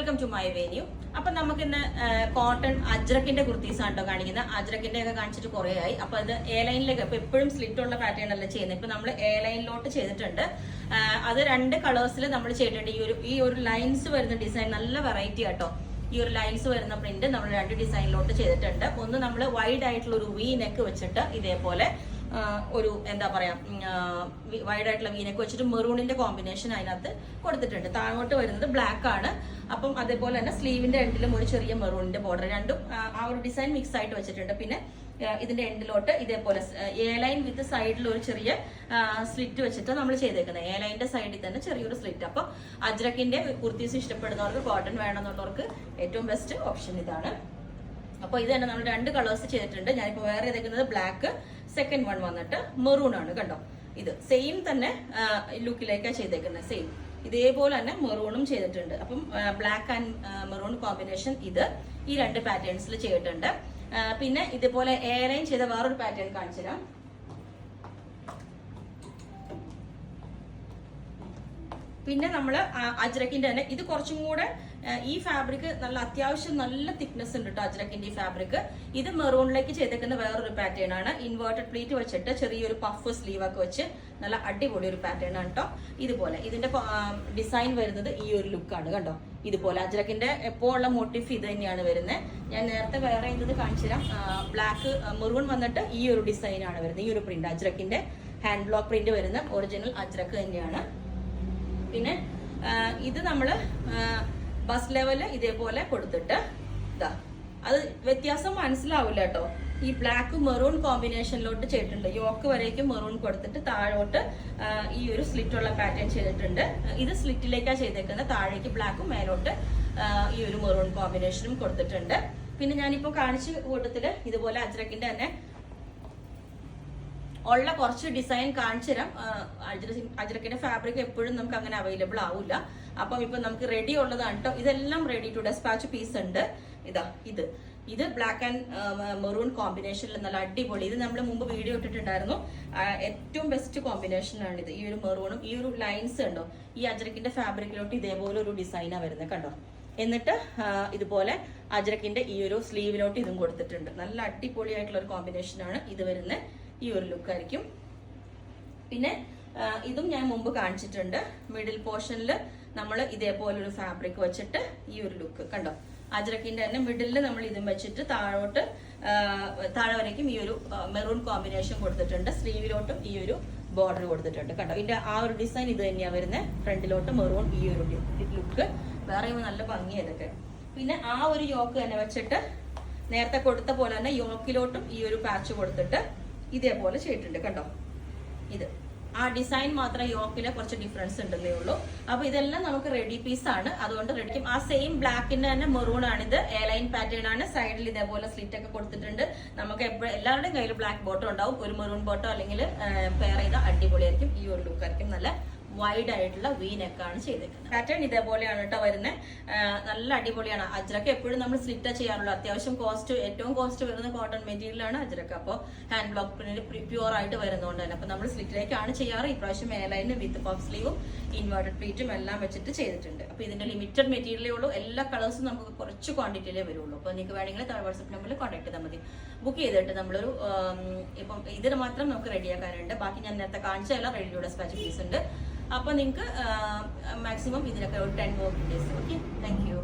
Welcome to my venue. അപ്പൊ നമുക്ക് ഇന്ന് കോട്ടൺ അജ്രക്കിന്റെ കുർത്തീസ് ആണ് കേട്ടോ കാണിക്കുന്നത്. അജ്രക്കിന്റെ ഒക്കെ കാണിച്ചിട്ട് കുറെ ആയി. അപ്പൊ അത് എ ലൈനിലേക്ക് ഇപ്പൊ എപ്പോഴും സ്ലിറ്റ് ഉള്ള പാറ്റേൺ അല്ല ചെയ്യുന്നത്. ഇപ്പൊ നമ്മൾ എ ലൈനിലോട്ട് ചെയ്തിട്ടുണ്ട്. അത് 2 കളേഴ്സിൽ നമ്മൾ ചെയ്തിട്ടുണ്ട്. ഈ ഒരു ലൈൻസ് വരുന്ന ഡിസൈൻ നല്ല വെറൈറ്റി ആട്ടോ. ഈ ഒരു ലൈൻസ് വരുന്ന പ്രിന്റ് നമ്മൾ 2 ഡിസൈനിലോട്ട് ചെയ്തിട്ടുണ്ട്. ഒന്ന് നമ്മൾ വൈഡ് ആയിട്ടുള്ള ഒരു വി നെക്ക് വെച്ചിട്ട് ഇതേപോലെ ഒരു എന്താ പറയാ വൈഡ് ആയിട്ടുള്ള വീനൊക്കെ വെച്ചിട്ട് മെറൂണിന്റെ കോമ്പിനേഷൻ അതിനകത്ത് കൊടുത്തിട്ടുണ്ട്. താഴോട്ട് വരുന്നത് ബ്ലാക്ക് ആണ്. അപ്പം അതേപോലെ തന്നെ സ്ലീവിന്റെ എൻഡിലും ഒരു ചെറിയ മെറൂണിന്റെ ബോർഡർ, രണ്ടും ആ ഒരു ഡിസൈൻ മിക്സ് ആയിട്ട് വെച്ചിട്ടുണ്ട്. പിന്നെ ഇതിന്റെ എൻഡിലോട്ട് ഇതേപോലെ എ ലൈൻ വിത്ത് സൈഡിൽ ഒരു ചെറിയ സ്ലിറ്റ് വെച്ചിട്ട് നമ്മൾ ചെയ്തേക്കുന്നത്. എ ലൈനിന്റെ സൈഡിൽ തന്നെ ചെറിയൊരു സ്ലിറ്റ്. അപ്പൊ അജ്രക്കിന്റെ കുർത്തീസ് ഇഷ്ടപ്പെടുന്നവർക്ക്, കോട്ടൺ വേണമെന്നുള്ളവർക്ക് ഏറ്റവും ബെസ്റ്റ് ഓപ്ഷൻ ഇതാണ്. അപ്പൊ ഇത് തന്നെ നമ്മൾ 2 കളേഴ്സ് ചെയ്തിട്ടുണ്ട്. ഞാനിപ്പോ വേറെ ചെയ്തേക്കുന്നത് ബ്ലാക്ക്, സെക്കൻഡ് വൺ വന്നിട്ട് മെറൂൺ ആണ്. കണ്ടോ, ഇത് സെയിം തന്നെ ലുക്കിലേക്കാണ് ചെയ്തേക്കുന്നത്. സെയിം ഇതേപോലെ തന്നെ മെറൂണും ചെയ്തിട്ടുണ്ട്. അപ്പം ബ്ലാക്ക് ആൻഡ് മെറൂൺ കോമ്പിനേഷൻ ഇത് ഈ 2 പാറ്റേൺസിൽ ചെയ്തിട്ടുണ്ട്. പിന്നെ ഇതുപോലെ എ ലൈൻ ചെയ്ത വേറൊരു പാറ്റേൺ കാണിച്ചു തരാം. പിന്നെ നമ്മൾ അജ്രക്കിന്റെ തന്നെ ഇത് കുറച്ചും കൂടെ ഈ ഫാബ്രിക് നല്ല അത്യാവശ്യം നല്ല തിക്നെസ് ഉണ്ട് കേട്ടോ അജ്രക്കിന്റെ ഈ ഫാബ്രിക്. ഇത് മെറൂണിലേക്ക് ചെയ്തേക്കുന്ന വേറൊരു പാറ്റേൺ ആണ്. ഇൻവേർട്ടഡ് പ്ലീറ്റ് വെച്ചിട്ട് ചെറിയൊരു പഫ് സ്ലീവ് ഒക്കെ വെച്ച് നല്ല അടിപൊളി ഒരു പാറ്റേൺ ആണ് കേട്ടോ. ഇതുപോലെ ഇതിന്റെ ഡിസൈൻ വരുന്നത് ഈ ഒരു ലുക്കാണ്. കണ്ടോ, ഇതുപോലെ അജ്രക്കിന്റെ എപ്പോ ഉള്ള മോട്ടീഫ് ഇത് തന്നെയാണ് വരുന്നത്. ഞാൻ നേരത്തെ വേറെ ഇത് കാണിച്ചു തരാം. ബ്ലാക്ക് മെറൂൺ വന്നിട്ട് ഈ ഒരു ഡിസൈൻ ആണ് വരുന്നത്. ഈ ഒരു പ്രിന്റ് അജ്രക്കിന്റെ ഹാൻഡ് ബ്ലോക്ക് പ്രിന്റ് വരുന്ന ഒറിജിനൽ അജ്രക്ക് തന്നെയാണ്. പിന്നെ ഇത് നമ്മള് ബസ് ലെവല് ഇതേപോലെ കൊടുത്തിട്ട് ഇതാ, അത് വ്യത്യാസം മനസ്സിലാവില്ല കേട്ടോ. ഈ ബ്ലാക്ക് മെറൂൺ കോമ്പിനേഷനിലോട്ട് ചെയ്തിട്ടുണ്ട്. യോക്ക് വരേക്കും മെറൂൺ കൊടുത്തിട്ട് താഴോട്ട് ഈ ഒരു സ്ലിറ്റ് ഉള്ള പാറ്റേൺ ചെയ്തിട്ടുണ്ട്. ഇത് സ്ലിറ്റിലേക്കാണ് ചെയ്തേക്കുന്നത്. താഴേക്ക് ബ്ലാക്കും മേലോട്ട് ഈ ഒരു മെറൂൺ കോമ്പിനേഷനും കൊടുത്തിട്ടുണ്ട്. പിന്നെ ഞാനിപ്പോ കാണിച്ച കൂട്ടത്തില് ഇതുപോലെ അജ്രക്കിന്റെ തന്നെ ഉള്ള കുറച്ച് ഡിസൈൻ കാണിച്ചു തരാം. അജ്രക്കിന്റെ ഫാബ്രിക് എപ്പോഴും നമുക്ക് അങ്ങനെ അവൈലബിൾ ആവില്ല. അപ്പം ഇപ്പൊ നമുക്ക് റെഡി ഉള്ളതാണ് കേട്ടോ. ഇതെല്ലാം റെഡി ടു ഡെസ്പാച്ച് പീസ് ഉണ്ട്. ഇതാ, ഇത് ബ്ലാക്ക് ആൻഡ് മെറൂൺ കോമ്പിനേഷനിൽ നല്ല അടിപൊളി. ഇത് നമ്മൾ മുമ്പ് വീഡിയോ ഇട്ടിട്ടുണ്ടായിരുന്നു. ഏറ്റവും ബെസ്റ്റ് കോമ്പിനേഷൻ ആണ് ഇത്. ഈ ഒരു മെറൂണും ഈ ഒരു ലൈൻസ് ഉണ്ടോ, ഈ അജ്രക്കിന്റെ ഫാബ്രിക്കിലോട്ട് ഇതേപോലെ ഒരു ഡിസൈനാണ് വരുന്നത്. കണ്ടോ, എന്നിട്ട് ഇതുപോലെ അജ്രക്കിന്റെ ഈ ഒരു സ്ലീവിലോട്ട് ഇതും കൊടുത്തിട്ടുണ്ട്. നല്ല അടിപൊളിയായിട്ടുള്ള ഒരു കോമ്പിനേഷൻ ആണ് ഇത് വരുന്നത്. ഈ ഒരു ലുക്ക് ആയിരിക്കും. പിന്നെ ഇതും ഞാൻ മുമ്പ് കാണിച്ചിട്ടുണ്ട്. മിഡിൽ പോർഷനിൽ നമ്മൾ ഇതേപോലെ ഒരു ഫാബ്രിക് വെച്ചിട്ട് ഈ ഒരു ലുക്ക് കണ്ടോ, അജ്രക്കിന്റെ തന്നെ മിഡിലിൽ നമ്മൾ ഇതും വെച്ചിട്ട് താഴെ വരയ്ക്കും ഈ ഒരു മെറൂൺ കോമ്പിനേഷൻ കൊടുത്തിട്ടുണ്ട്. സ്ലീവിലോട്ടും ഈ ഒരു ബോർഡർ കൊടുത്തിട്ടുണ്ട്. കണ്ടോ, ഇതിന്റെ ആ ഒരു ഡിസൈൻ ഇത് തന്നെയാണ് വരുന്നത്. ഫ്രണ്ടിലോട്ട് മെറൂൺ ഈ ഒരു ലുക്ക് വേറെ നല്ല ഭംഗി ഇതൊക്കെ. പിന്നെ ആ ഒരു യോക്ക് തന്നെ വെച്ചിട്ട് നേരത്തെ കൊടുത്ത പോലെ തന്നെ യോക്കിലോട്ടും ഈ ഒരു പാച്ച് കൊടുത്തിട്ട് ഇതേപോലെ ചെയ്തിട്ടുണ്ട്. കണ്ടോ, ഇത് ആ ഡിസൈൻ മാത്രം യോക്കിലെ കുറച്ച് ഡിഫറൻസ് ഉണ്ടെന്നേ ഉള്ളൂ. അപ്പൊ ഇതെല്ലാം നമുക്ക് റെഡി പീസ് ആണ്. അതുകൊണ്ട് റെഡിക്കും ആ സെയിം ബ്ലാക്കിന്റെ തന്നെ മെറൂൺ ആണിത്. എ ലൈൻ പാറ്റേൺ ആണ്. സൈഡിൽ ഇതേപോലെ സ്ലിറ്റ് ഒക്കെ കൊടുത്തിട്ടുണ്ട്. നമുക്ക് എല്ലാവരുടെയും കയ്യിൽ ബ്ലാക്ക് ബോട്ടം ഉണ്ടാവും. ഒരു മെറൂൺ ബോട്ടോ അല്ലെങ്കിൽ പെയർ ചെയ്ത അടിപൊളിയായിരിക്കും. ഈ ഒരു ലുക്ക് ആയിരിക്കും. നല്ല വൈഡ് ആയിട്ടുള്ള വി നെക്കാണ് ചെയ്തേക്കുന്നത്. പാറ്റേൺ ഇതേപോലെയാണ് കേട്ടോ വരുന്നത്. നല്ല അടിപൊളിയാണ്. അജ്രക്ക് എപ്പോഴും നമ്മൾ സ്ലിറ്റ് ചെയ്യാറുള്ളൂ. അത്യാവശ്യം ഏറ്റവും കോസ്റ്റ് വരുന്ന കോട്ടൺ മെറ്റീരിയൽ ആണ് അജ്രക്ക്. അപ്പോൾ ഹാൻഡ് ബ്ലോക്ക് പ്രിന്റ് പ്യൂർ ആയിട്ട് വരുന്നതുകൊണ്ട് തന്നെ അപ്പൊ നമ്മൾ സ്ലിറ്റിലേക്കാണ് ചെയ്യാറ്. ഇപ്രാവശ്യം എയർലൈന് വിത്ത് പഫ് സ്ലീവും ഇൻവേർട്ടഡ് പ്ലീറ്റും എല്ലാം വെച്ചിട്ട് ചെയ്തിട്ടുണ്ട്. അപ്പൊ ഇതിന്റെ ലിമിറ്റഡ് മെറ്റീരിയലേ ഉള്ളൂ. എല്ലാ കളേഴ്സും നമുക്ക് കുറച്ച് ക്വാണ്ടിറ്റിയിലേ വരുള്ളൂ. അപ്പൊ നിങ്ങൾക്ക് വേണമെങ്കിൽ വാട്സ്ആപ്പ് നമ്പറിൽ കോൺടാക്ട് ചെയ്താൽ മതി. ബുക്ക് ചെയ്തിട്ട് നമ്മളൊരു ഇപ്പം ഇതിന് മാത്രം നമുക്ക് റെഡിയാക്കാനുണ്ട്. ബാക്കി ഞാൻ നേരത്തെ കാണിച്ചതെല്ലാം റെഡി ടു ഡെസ്പാച്ച് പീസ് ഉണ്ട്. അപ്പൊ നിങ്ങൾക്ക് മാക്സിമം ഇതിനൊക്കെ ഒരു 10 working days. Okay, thank you.